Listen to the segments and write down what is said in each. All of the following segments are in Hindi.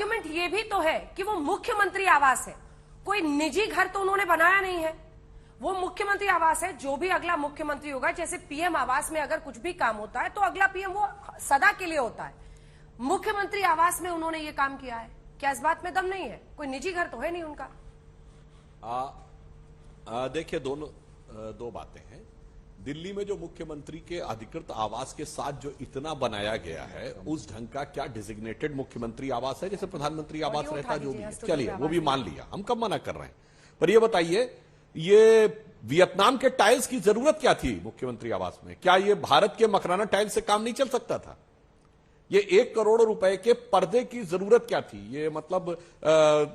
आर्ग्यूमेंट ये भी तो है कि वो मुख्यमंत्री आवास है, कोई निजी घर तो उन्होंने बनाया नहीं है, वो मुख्यमंत्री आवास है। जो भी अगला मुख्यमंत्री होगा, जैसे पीएम आवास में अगर कुछ भी काम होता है तो अगला पीएम वो सदा के लिए होता है। मुख्यमंत्री आवास में उन्होंने ये काम किया है, क्या इस बात में दम नहीं है? कोई निजी घर तो है नहीं उनका। देखिए, दो बातें हैं। दिल्ली में जो मुख्यमंत्री के अधिकृत आवास के साथ जो इतना बनाया गया है, उस ढंग का क्या डिजिग्नेटेड मुख्यमंत्री आवास है? जैसे प्रधानमंत्री आवास रहता, जो भी है, चलिए वो भी मान लिया, हम कब मना कर रहे हैं। पर ये बताइए, ये वियतनाम के टाइल्स की जरूरत क्या थी मुख्यमंत्री आवास में? क्या ये भारत के मकराना टाइल्स से काम नहीं चल सकता था? ये 1 करोड़ रुपए के पर्दे की जरूरत क्या थी? ये मतलब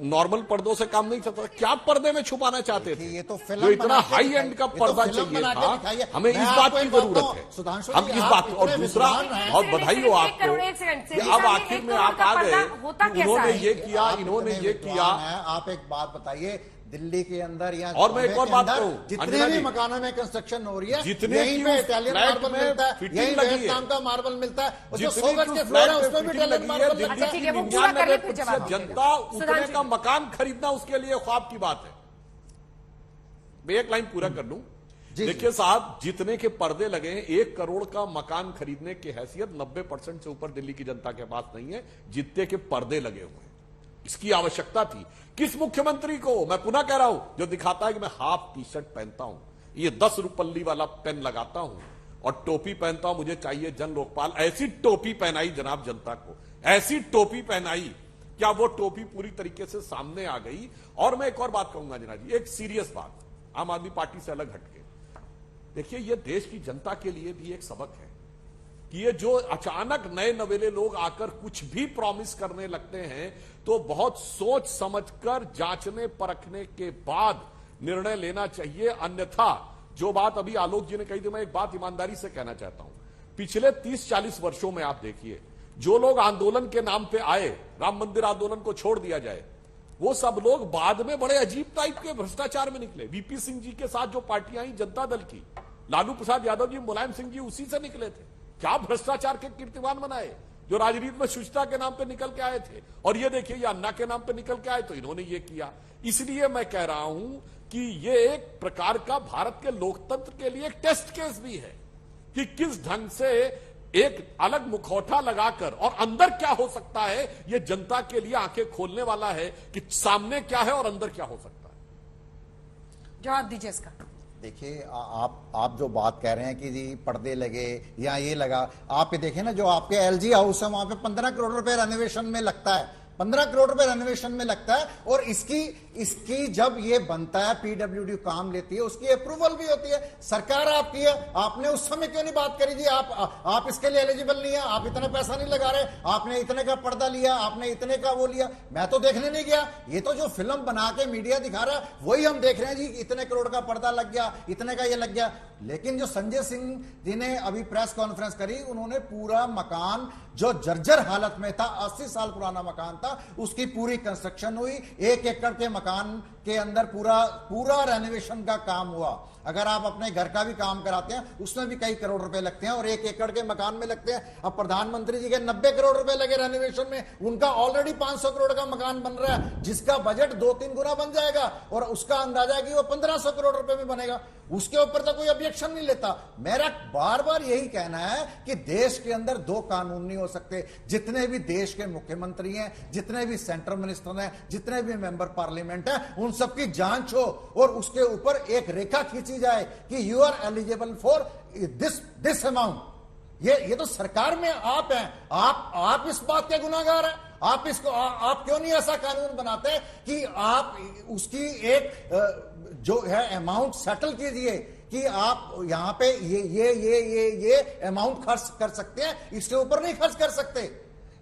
नॉर्मल पर्दों से काम नहीं चलता। क्या पर्दे में छुपाना चाहते थे? ये तो जो इतना हाई एंड का पर्दा चाहिए था, हमें इस बात की जरूरत है। हम इस बात, और दूसरा, बहुत बधाई हो आपको, अब आखिर में आप आ गए। उन्होंने ये किया, इन्होंने ये किया। आप एक बात बताइए, दिल्ली के अंदर या और मैं एक और बात कहूं, जितने भी मकानों में कंस्ट्रक्शन हो रही है, जितने यहीं पे इटालियन मार्बल मिलता है, यहीं वियतनाम का मार्बल मिलता है, और जो 100 गज के फ्लोर है उसमें भी इटालियन मार्बल मिलता है। 99% जनता उतने का मकान खरीदना उसके लिए ख्वाब की बात है। मैं एक लाइन पूरा कर लूं। देखिए साहब, जितने के पर्दे लगे हैं, 1 करोड़ का मकान खरीदने की हैसियत 90% से ऊपर दिल्ली की जनता के पास नहीं है, जितने के पर्दे लगे हुए हैं। इसकी आवश्यकता थी किस मुख्यमंत्री को? मैं पुनः कह रहा हूं, जो दिखाता है कि मैं हाफ टी शर्ट पहनता हूं, ये 10 रुपल्ली वाला पेन लगाता हूं और टोपी पहनता हूं, मुझे चाहिए जन लोकपाल। ऐसी टोपी पहनाई जनाब जनता को, ऐसी टोपी पहनाई, क्या वो टोपी पूरी तरीके से सामने आ गई? और मैं एक और बात कहूंगा जनाब जी, एक सीरियस बात, आम आदमी पार्टी से अलग हटके देखिए, ये देश की जनता के लिए भी एक सबक है कि ये जो अचानक नए नवेले लोग आकर कुछ भी प्रॉमिस करने लगते हैं, तो बहुत सोच समझकर, जांचने परखने के बाद निर्णय लेना चाहिए। अन्यथा जो बात अभी आलोक जी ने कही थी, मैं एक बात ईमानदारी से कहना चाहता हूं। पिछले 30-40 वर्षों में आप देखिए, जो लोग आंदोलन के नाम पे आए, राम मंदिर आंदोलन को छोड़ दिया जाए, वो सब लोग बाद में बड़े अजीब टाइप के भ्रष्टाचार में निकले। वीपी सिंह जी के साथ जो पार्टियां आई जनता दल की, लालू प्रसाद यादव जी, मुलायम सिंह जी, उसी से निकले थे। क्या भ्रष्टाचार के कीर्तिमान बनाए, जो राजनीति में शुचिता के नाम पे निकल के आए थे। और ये देखिए, ये अन्ना के नाम पे निकल के आए, तो इन्होंने ये किया। इसलिए मैं कह रहा हूं कि ये एक प्रकार का भारत के लोकतंत्र के लिए एक टेस्ट केस भी है कि किस ढंग से एक अलग मुखौटा लगाकर, और अंदर क्या हो सकता है, ये जनता के लिए आंखें खोलने वाला है कि सामने क्या है और अंदर क्या हो सकता है। जवाब दीजिए इसका। देखिए, आप जो बात कह रहे हैं कि जी पर्दे लगे या ये लगा, आप ये देखें ना, जो आपके एलजी हाउस है वहां पे 15 करोड़ रुपए रेनोवेशन में लगता है, 15 करोड़ रुपए रेनोवेशन में लगता है। और इसकी जब ये बनता है, पीडब्ल्यूडी काम लेती है, उसकी अप्रूवल भी होती है, सरकार आपकी है। आपने उस समय क्यों नहीं बात करी जी आप इसके लिए एलिजिबल नहीं है, आप इतना पैसा नहीं लगा रहे, आपने इतने का पर्दा लिया, आपने इतने का वो लिया। मैं तो देखने नहीं गया, ये तो जो फिल्म बना के मीडिया दिखा रहा है वही हम देख रहे हैं जी, इतने करोड़ का पर्दा लग गया, इतने का ये लग गया। लेकिन जो संजय सिंह जी ने अभी प्रेस कॉन्फ्रेंस करी, उन्होंने पूरा मकान जो जर्जर हालत में था, 80 साल पुराना मकान था, उसकी पूरी कंस्ट्रक्शन हुई। 1 एकड़ के मकान के अंदर पूरा रेनोवेशन का काम हुआ। अगर आप अपने घर का भी काम कराते हैं, उसमें भी कई करोड़ रुपए लगते हैं, और 1 एकड़ के मकान में लगते हैं। अब प्रधानमंत्री जी के 90 करोड़ रुपए लगे रेनोवेशन में, उनका ऑलरेडी 500 करोड़ का मकान बन रहा है, जिसका बजट 2-3 गुना बन जाएगा, और उसका अंदाजा है कि वो 1500 करोड़ रुपए में बनेगा। उसके ऊपर तो कोई ऑब्जेक्शन नहीं लेता। मेरा बार बार यही कहना है कि देश के अंदर 2 कानून नहीं हो सकते। जितने भी देश के मुख्यमंत्री हैं, जितने भी सेंट्रल मिनिस्टर हैं, जितने भी मेंबर पार्लियामेंट हैं, उन सबकी जांच हो और उसके ऊपर एक रेखा खींची जाए कि you are eligible for this amount. ये तो सरकार में आप हैं, आप इस बात के गुनाहगार हैं। आप क्यों नहीं ऐसा कानून बनाते कि आप उसकी एक जो है अमाउंट सेटल कीजिए कि आप यहां पे ये अमाउंट खर्च कर सकते हैं, इसके ऊपर नहीं खर्च कर सकते।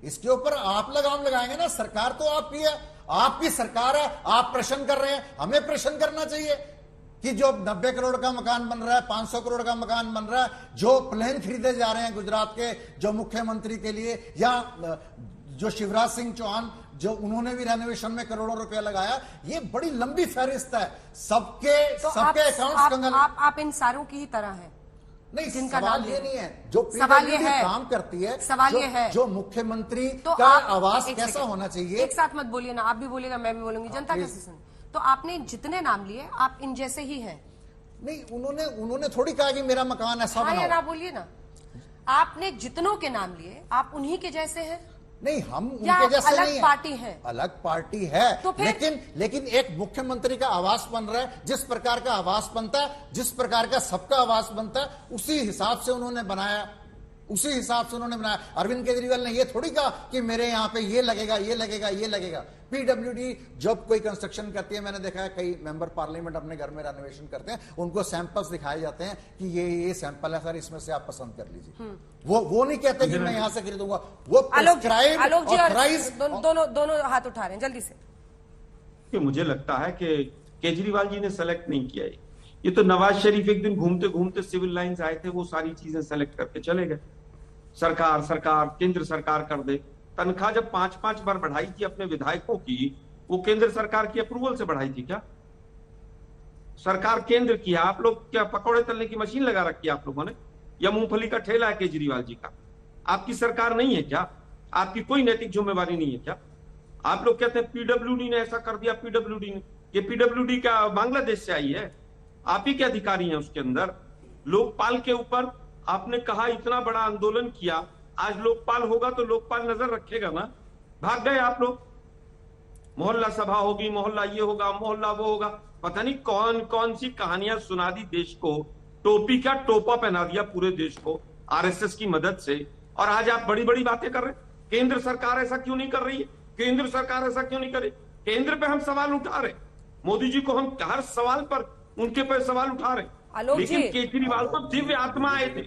इसके ऊपर आप लगाम लगाएंगे ना, सरकार तो आपकी है, आपकी सरकार है, आप प्रश्न कर रहे हैं, हमें प्रश्न करना चाहिए कि जो 90 करोड़ का मकान बन रहा है, 500 करोड़ का मकान बन रहा है, जो प्लेन खरीदे जा रहे हैं गुजरात के जो मुख्यमंत्री के लिए, या जो शिवराज सिंह चौहान जो उन्होंने भी रेनोवेशन में करोड़ों रुपया लगाया, ये बड़ी लंबी फहरिस्त है। सबके अकाउंट्स आप इन सारों की ही तरह हैं। नहीं, जिनका सवाल नाम ये नहीं है। जो सवाल ये PWD है, काम करती है, सवाल ये है, जो मुख्यमंत्री तो का आप आवास एक कैसा सेकंड, होना चाहिए। एक साथ मत बोलिए ना, आप भी बोलिएगा मैं भी बोलूंगी, जनता कैसे सुने। तो आपने जितने नाम लिए आप इन जैसे ही हैं। नहीं, उन्होंने थोड़ी कहा कि मेरा मकान ऐसा हाँ या बनाओ। ना बोलिए ना, आपने जितनों के नाम लिए आप उन्हीं के जैसे हैं नहीं, हम या उनके जैसे अलग नहीं पार्टी है? अलग पार्टी है, तो फिर? लेकिन एक मुख्यमंत्री का आवास बन रहा है, जिस प्रकार का आवास बनता है, जिस प्रकार का सबका आवास बनता है, उसी हिसाब से उन्होंने बनाया, उसी हिसाब से उन्होंने बनाया। अरविंद केजरीवाल ने ये थोड़ी कहा कि मेरे यहां पे ये लगेगा, ये लगेगा, ये लगेगा। पीडब्ल्यूडी जब कोई कंस्ट्रक्शन करती है, मैंने देखा है कई मेंबर पार्लियामेंट अपने घर में रेनोवेशन करते हैं, उनको सैंपल्स दिखाए जाते हैं कि ये सैंपल है सर, इसमें से आप पसंद कर लीजिए। वो नहीं कहते कि मैं यहां से खरीदूंगा, वो आलोक जी और प्राइस दोनों हाथ उठा रहे हैं, जल्दी से। कि मुझे लगता है कि केजरीवाल जी ने सेलेक्ट नहीं किया ये तो नवाज शरीफ एक दिन घूमते घूमते सिविल लाइंस आए थे, वो सारी चीजें सेलेक्ट करके चले गए। सरकार केंद्र सरकार कर दे। तनख्वाह जब 5-5 बार बढ़ाई थी अपने विधायकों की, वो केंद्र सरकार की अप्रूवल से बढ़ाई थी क्या? सरकार केंद्र की है, आप लोग क्या पकौड़े तलने की मशीन लगा रखी है आप लोगों ने, या मूंगफली का ठेला है केजरीवाल जी का? आपकी सरकार नहीं है क्या? आपकी कोई नैतिक जिम्मेवारी नहीं है क्या? आप लोग कहते हैं पीडब्ल्यूडी ने ऐसा कर दिया, पीडब्ल्यूडी ने, ये पीडब्ल्यूडी क्या बांग्लादेश से आई है? आप ही के अधिकारी हैं उसके अंदर। लोकपाल के ऊपर आपने कहा इतना बड़ा आंदोलन किया, आज लोकपाल होगा तो लोकपाल नजर रखेगा ना। भाग गए आप लोग, मोहल्ला सभा होगी, मोहल्ला ये होगा, मोहल्ला वो होगा, पता नहीं कौन कौन सी कहानियां सुना दी देश को। टोपी का टोपा पहना दिया पूरे देश को आरएसएस की मदद से, और आज आप बड़ी बड़ी बातें कर रहे हैं। केंद्र सरकार ऐसा क्यों नहीं कर रही है? केंद्र सरकार ऐसा क्यों नहीं करे? केंद्र पे हम सवाल उठा रहे, मोदी जी को हम हर सवाल पर उनके पर सवाल उठा रहे, आलोक लेकिन जी, केजरीवाल तो दिव्य आत्मा आए थे,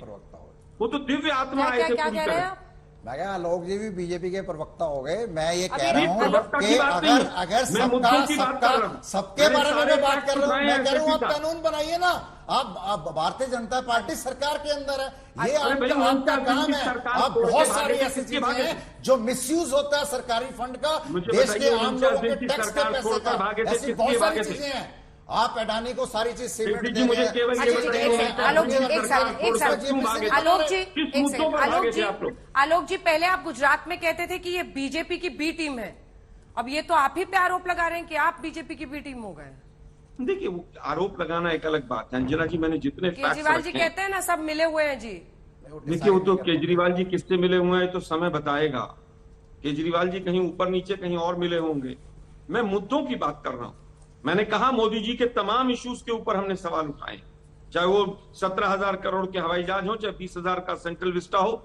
वो तो दिव्य आत्मा आए थे क्या पूरी कह रहे हैं तरह। आप? मैं कहा आलोक जी भी बीजेपी के प्रवक्ता हो गए। मैं ये कह अभी रहा हूँ प्रवक्ता कि की बात नहीं है। अगर मैं मुद्दों की बात कर रहा हूं। सबके मैंने बारे में सारे मैं बात फैक्ट कर रहा हूँ। उठाए मैं हैं कह रहा हूँ आप सीधा। कानून बनाइए ना। आप भारतीय जनता पार्टी सरकार के अंदर है, ये अरे भाई, आपका उनका काम जिनकी है। सरकार आप तोड़ के बहुत भागे सारी थे, ऐसी किसके चीजें भागे हैं थे? जो मिसयूज होता है सरकारी फंड का, मुझे देश के बताइए, आम 49 लोगों के दिन की टैक्स के सरकार पैसे छोड़कर का, भागे थे, ऐसी किसके बहुत सारी भागे थे? चीजें हैं। आप अडानी को सारी चीज सीमेंट जी, दे मुझे रहे हैं। केवल ये अच्छा, बताइए, एक सेकंड, आलोक जी, एक सेकंड, एक सरकार सेकंड। क्यों भागे थे? आलोक जी, किस एक मुद्दों सेकंड, पर आलोक भागे जी, थे आप लोग? आलोक जी, पहले आप गुजरात में कहते थे कि ये बीजेपी की बी टीम है, अब ये तो आप ही पे आरोप लगा रहे हैं कि आप बीजेपी की बी टीम हो गए। देखिए, वो आरोप लगाना एक अलग बात है। अंजना जी, मैंने जितने फैक्ट्स केजरीवाल जी रखे कहते हैं ना सब मिले हुए हैं जी। देखिए, वो तो केजरीवाल जी किससे मिले हुए हैं तो समय बताएगा। केजरीवाल जी कहीं ऊपर नीचे कहीं और मिले होंगे। मैं मुद्दों की बात कर रहा हूं। मैंने कहा मोदी जी के तमाम इश्यूज के ऊपर हमने सवाल उठाए, चाहे वो 17,000 करोड़ के हवाई जहाज हो, चाहे 20,000 का सेंट्रल विस्टा हो,